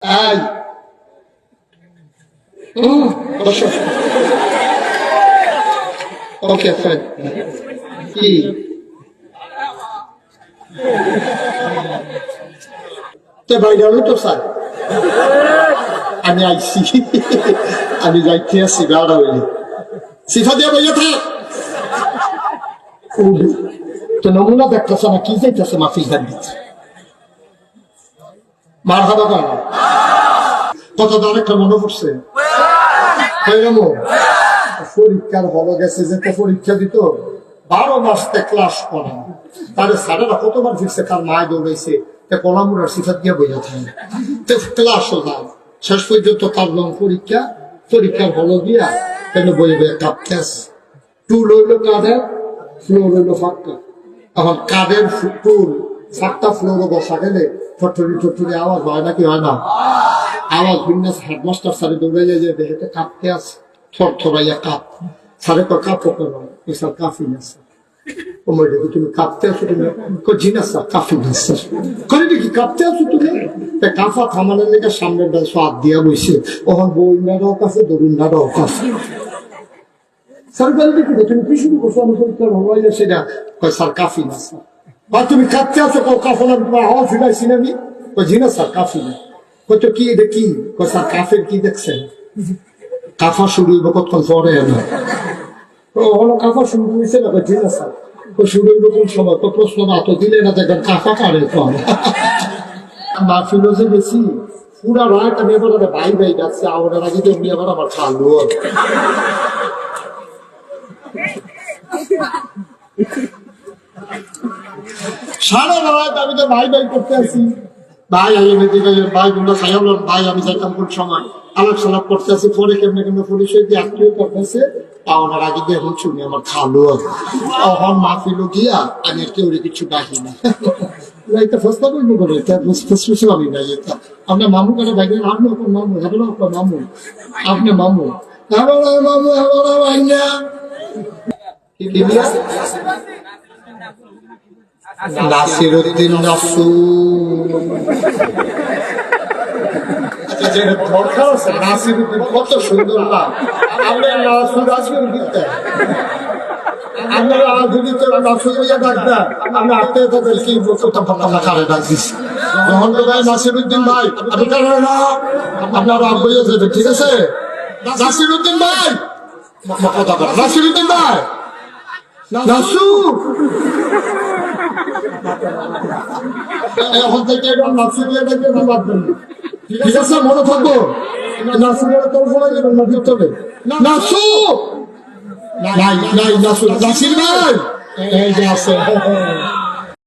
এই বসো। Okay fine. কি তো বাইরে হলো তো স্যার, আমি আইসি, আমি যাইতে আসি গাড়া হইলি সিফা দিয়ে বইয়া থাক। তো নমুনা দেখতেছে না, কি যাইতেছে মাফিল গান দিচ্ছে মার হাবা গান। কত আরেকটা মনে পড়ছে পরীক্ষার হলো গেছে, যে পরীক্ষা দিত 12 মাস ক্লাস করা, তাহলে স্যারেরা কতবার ফিরছে, তার মায় দৌড়াইছে কলামুরার সিফাত দিয়ে বইয়া থাকে ক্লাসও যায়। শেষ পর্যন্ত তার লং পরীক্ষার হলো গিয়া কেন বই বইয়া কাঁপতে আছে। টুল হইলো কাদের, ফ্লোর হইলো ফাঁকা। এখন কাদের টুল ফাঁকটা ফ্লোরে বসা গেলে ঠট্টরি আওয়াজ হয় নাকি হয় না? আওয়াজ বিন্যাস হেডমাস্টার স্যারে দৌড়াইয়া যে দেখে কাঁপতে আছে, থরথরাইয়া কাঁপ। স্যারে তো কাঁপো কেন? স্যার কাঁপি না স্যার। তুমি কাঁপতে আছো, তুমি জিনা স্যার কাঁপি না স্যার। করে দেখি কাঁপতে আছো তুমি, কাঁপা থামানোর লেগে সামনের ডাল হাত দিয়া বইছে। ওখান বইনারাও কাছে দরুনারাও কাছে। স্যার বলে দেখি তুমি কি শুরু করছো? আমি পরীক্ষার হলো সেটা কয় স্যার কাঁপি না স্যার। বা তুমি কাঁপতে আছো, কাঁপানোর হাওয়া ফিরাইছি না আমি, জিনা স্যার কাঁপি না। কত কি এটা কি? স্যার কাফের কি দেখছেন? কাফা শুরু হইব কতক্ষণ পরে না, হলো কাফা শুরু হয়েছে না, জিনা স্যার শুরু হইব কোন সময়? তো প্রশ্ন না তো দিলে না, দেখবেন কাফা কারে কম মাহফিল যে বেশি পুরা রাত আমি এবার ভাই ভাই যাচ্ছে আমার আগে তো এবার আমার খালু সারা রাত আমি তো ভাই ভাই করতে আছি। ভাই ভাই গুলো খাই ভাই আমি যাইতাম কোন সময় আলাপ সালাপ করতে আছি। পরে কেমনে কেমনে পরিচয় দিয়ে আত্মীয় করতেছে, পাওনার আগে দিয়ে এখন শুনি আমার খালু এখন মাহফিল গিয়া আমি আর কেউ কিছু ডাকি না। আপনার মামু কেন ভাই? আপনি আপনার মামু, আপনার আপনার মামু, আপনি মামু, মামু নাসিরউদ্দিন নাসু দরকার আছে। নাসিরউদ্দিন কত সুন্দর না, আপনার নাসুর নাসিরউদ্দিন আপনারা যদি তো নাসুর হইয়া ডাকতেন, আপনি আত্মীয় থাকেন কি কারে ডাক দিচ্ছি যখন তো ভাই নাসিরউদ্দিন ভাই আপনি কারণ না আপনারা আব্বাইয়া যাবে, ঠিক আছে? নাসিরউদ্দিন ভাই, নাসিরউদ্দিন ভাই, নাসু এখন থেকে নাসু দিয়ে ডাকবে না, বাদবেন ঠিক আছে? মনে থাকবো নাসু তোর ফোনে যাবেন না, ঠিক হবে? নাসু নাই নাই নাসু, নাসির ভাই এই যে আছে।